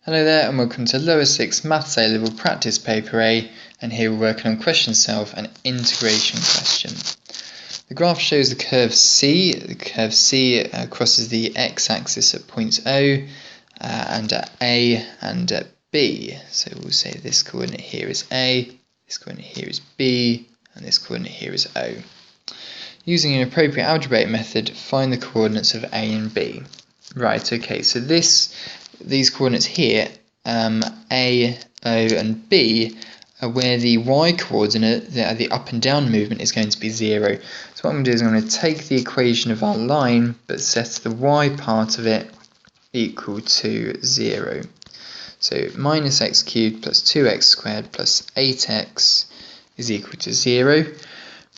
Hello there and welcome to Lower 6 Maths A-Level Practice Paper A, and here we're working on question self and integration question. The graph shows the curve C. The curve C crosses the x-axis at points O and at A and at B. So we'll say this coordinate here is A, this coordinate here is B, and this coordinate here is O. Using an appropriate algebraic method, find the coordinates of A and B. Right, okay, so these coordinates here, A, O and B, are where the y coordinate, the up and down movement, is going to be 0. So what I'm going to do is I'm going to take the equation of our line but set the y part of it equal to 0. So minus x cubed plus 2x squared plus 8x is equal to 0.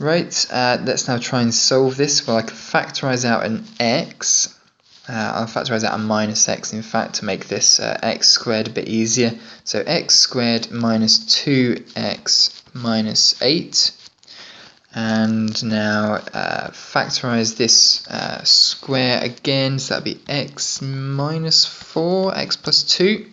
Right, let's now try and solve this. Well, I can factorise out an x. I'll factorise out a minus x, in fact, to make this x squared a bit easier. So x squared minus 2x minus 8. And now factorise this square again, so that'll be x minus 4, x plus 2.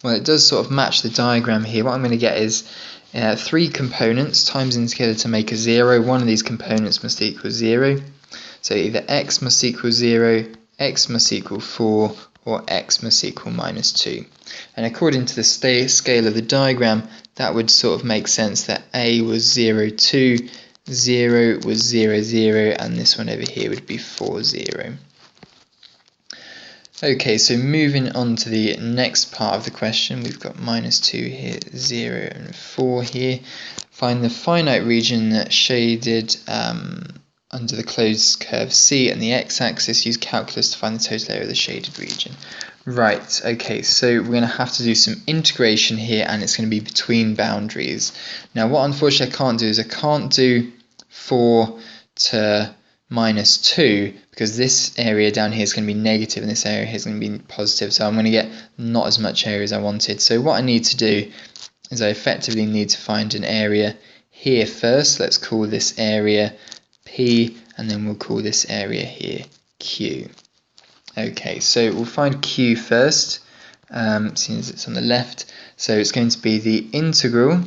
Well, it does sort of match the diagram here. What I'm going to get is 3 components timesing together to make a 0. One of these components must equal 0. So either x must equal 0, x must equal 4, or x must equal minus 2. And according to the scale of the diagram, that would sort of make sense that A was 0, 2, 0 was 0, 0, and this one over here would be 4, 0. Okay, so moving on to the next part of the question, we've got minus 2 here, 0 and 4 here. Find the finite region that's shaded under the closed curve C and the x-axis. Use calculus to find the total area of the shaded region. Right, okay, so we're going to have to do some integration here, and it's going to be between boundaries. Now what unfortunately I can't do is I can't do 4 to minus 2, because this area down here is going to be negative and this area here is going to be positive, so I'm going to get not as much area as I wanted. So what I need to do is I effectively need to find an area here first. Let's call this area P, and then we'll call this area here Q. Okay, so we'll find Q first, seeing as it's on the left. So it's going to be the integral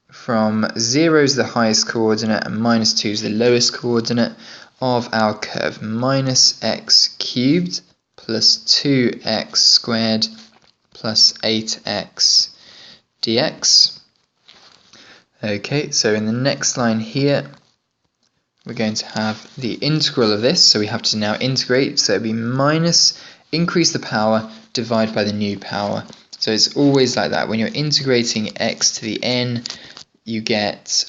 from 0 is the highest coordinate and minus 2 is the lowest coordinate of our curve minus x cubed plus 2x squared plus 8x dx. Okay, so in the next line here, we're going to have the integral of this, so we have to now integrate, so it'll be minus, increase the power, divide by the new power. So it's always like that. When you're integrating x to the n, you get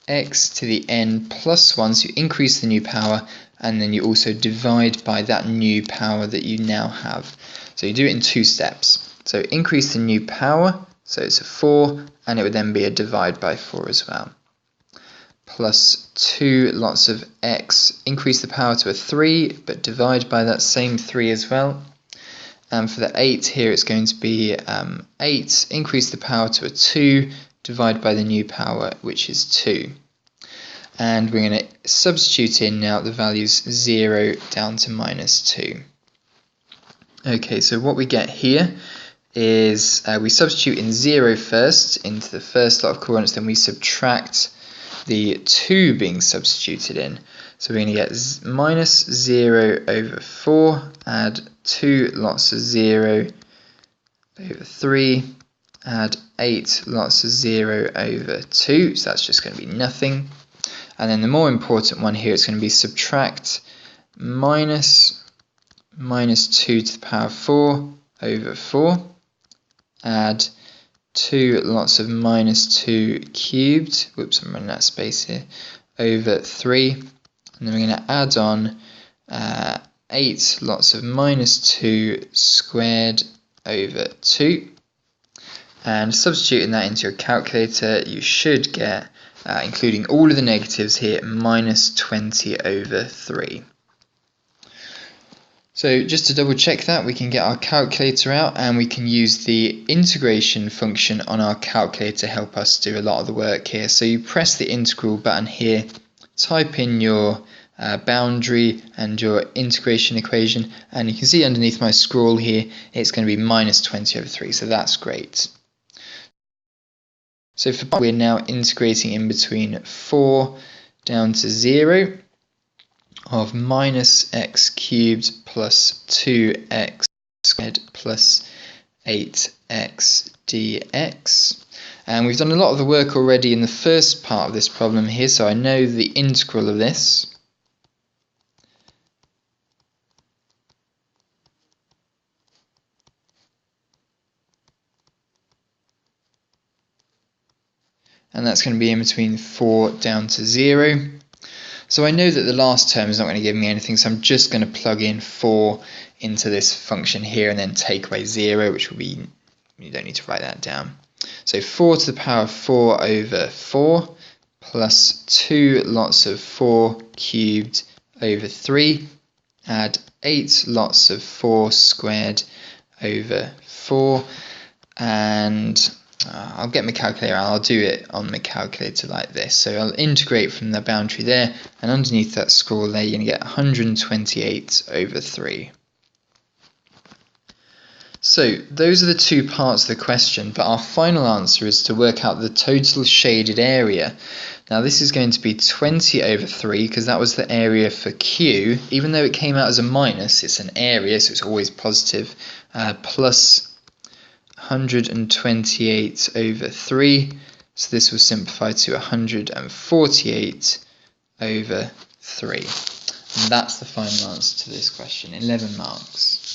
x to the n plus 1, so you increase the new power, and then you also divide by that new power that you now have. So you do it in 2 steps. So increase the new power, so it's a 4, and it would then be a divide by 4 as well. Plus 2 lots of x, increase the power to a 3, but divide by that same 3 as well. And for the 8 here, it's going to be 8, increase the power to a 2, divide by the new power, which is 2. And we're going to substitute in now the values 0 down to minus 2. Okay, so what we get here is we substitute in 0 first into the first lot of coordinates, then we subtract the 2 being substituted in. So we're going to get minus 0 over 4, add 2 lots of 0 over 3, add 8 lots of 0 over 2, so that's just going to be nothing. And then the more important one here, it's going to be subtract minus 2 to the power 4 over 4, add 2 lots of minus 2 cubed, whoops, I'm running out of space here, over 3, and then we're going to add on 8 lots of minus 2 squared over 2, and substituting that into your calculator, you should get, including all of the negatives here, minus 20 over 3. So just to double check that, we can get our calculator out and we can use the integration function on our calculator to help us do a lot of the work here. So you press the integral button here, type in your boundary and your integration equation, and you can see underneath my scroll here it's going to be minus 20 over 3, so that's great. So for we're now integrating in between 4 down to 0 of minus x cubed plus 2x squared plus 8x dx. And we've done a lot of the work already in the first part of this problem here, so I know the integral of this. And that's going to be in between 4 down to 0. So I know that the last term is not going to give me anything, so I'm just going to plug in 4 into this function here and then take away 0, which will be, you don't need to write that down. So 4 to the power of 4 over 4 plus 2 lots of 4 cubed over 3, add 8 lots of 4 squared over 4, and I'll get my calculator out. I'll do it on my calculator like this. So I'll integrate from the boundary there, and underneath that scroll there you're going to get 128 over 3. So those are the two parts of the question, but our final answer is to work out the total shaded area. Now this is going to be 20 over 3 because that was the area for Q. Even though it came out as a minus, it's an area, so it's always positive, plus 128 over 3, so this will simplify to 148 over 3. And that's the final answer to this question, 11 marks.